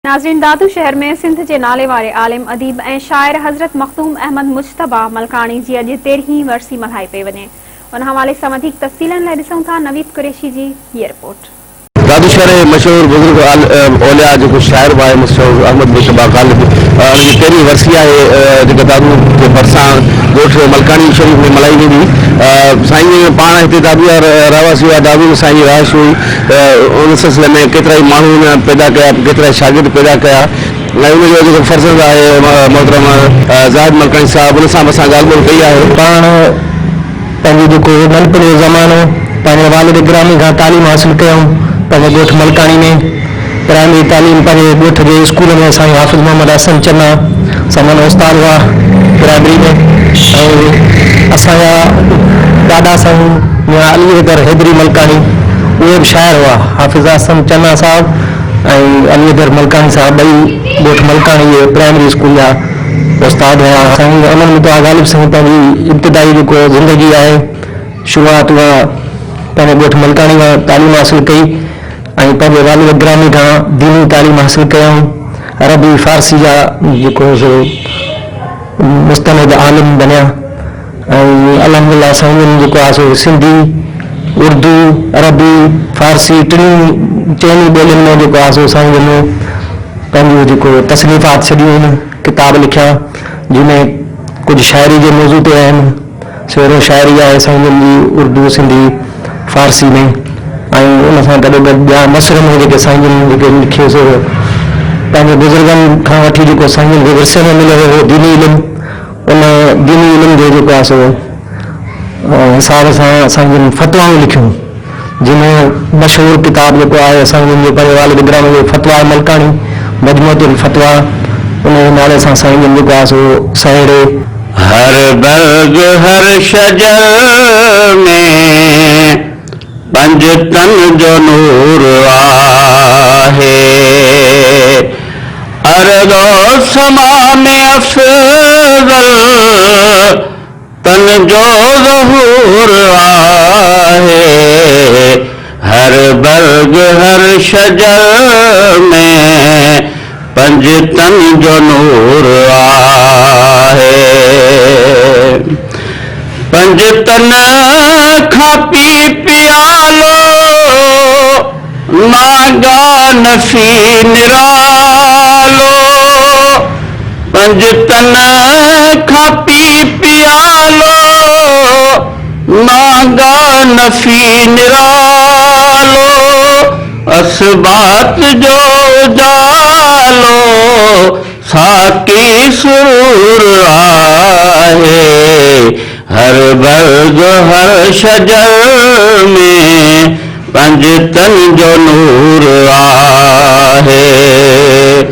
नाज़रीन, दादू शहर में सिंध के नाले वाले आलिम अदीब ऐं शाइर हज़रत मखदूम अहमद मुजतबा मलकाणी जी अॼु 13वीं वरसी मल्हाई पई वञे। उन हवाले सां वधीक तफ़सीलन लाइ ॾिसूं था नवीद कुरैशी जी हीअ रिपोर्ट। दादू शहर मशहूर बुजुर्ग औलिया जो शाइर है मशहूर अहमद मुजतबा गालिब उनकी 13वीं वरसी है दादू के भरसा गोठ मलकाणी शरीफ में मल्हाई वेंदी। साईं पाण हिते दादू रहवासी हुआ, दादू में साईं रहाइश हुई। उन सिलसिले में केतरा ही माण्हू पैदा कया, केतरा शागिर्द पैदा कया। उनजो जो फर्ज़ंद है मोहतरम ज़ाहिद मलकाणी साहब, उन सां असां ॻाल्हि ॿोल कई है। पाण पंहिंजो जेको नंढपण जो ज़मानो पंहिंजे वालिद गिरामी खां तालीम हासिल कयूं। पंहिंजे ॻोठ मलकाणी में प्राइमरी तालीम पंहिंजे ॻोठ जे स्कूल में साईं हाफ़िज़ मोहम्मद हसन चन्ना सामान उस्ताद हुआ प्राइमरी में। ऐं असांजा ॾाॾा साईं अली हैदर हैदरी मलकाणी उहे बि शाइर हुआ। हाफ़िज़ हसन चन्ना साहब ऐं अली हैदर मलकाणी साहब ॿई ॻोठ मलकाणी प्राइमरी स्कूल जा उस्ताद हुआ। साईं अमन मुतवा गालिब साईं पंहिंजी इब्तिदाई जेको ज़िंदगी आहे शुरूआत उहा पंहिंजे ॻोठ मलकाणी खां तालीम हासिल कई ऐं पंहिंजे वालिद गिरामी खां दीनी तालीम हासिल कयूं। अरबी फारसी जा जेको सो मुस्तनद आलिम बनिया ऐं अल्हम्दुलिल्लाह साईं जेको आहे सो सिंधी उर्दू अरबी फारसी चइनी ॿोलियुनि में जेको आहे सो साईं पंहिंजो जेको तसनीफ़ात छॾियूं आहिनि, किताब लिखिया जंहिंमें कुझु शाइरी जे मौज़ू ते आहिनि। शेरो शाइरी आहे साईं जी उर्दू सिंधी फारसी में ऐं उन सां गॾोगॾु ॿिया नसर में जेके साईं जेके लिखियो सो पंहिंजे बुज़ुर्गनि खां वठी जेको साईं जे विरसे में मिलियो हो दीनी इल्मु, उन दीनी इल्म जो जेको आहे सो हिसाब सां साईं फतवाऊं लिखियूं। जंहिंमें मशहूरु किताब जेको आहे साईं जो पंहिंजे वालिद गिरामी जो फतवा मलकाणी मजमूअतुल फतवा, उन नाले सां साईं जेको आहे सो साहिड़े हर बर्ग हर शजर में पंज तन जो नूर आहे। अर्दो समा में अफजल तन जो ज़हूर आहे। हर बर्ग हर शजर में पंज तन जो नूर आहे। पंज तन खां पी पियालो मागा नफ़ी निरालो। पंज तन खां पी पियालो मागा नफ़ी निरालो। असबात जो जालो साकी सुरूर आहे। हर बर्ग हर शजर में पंज तन जो नूर आहे।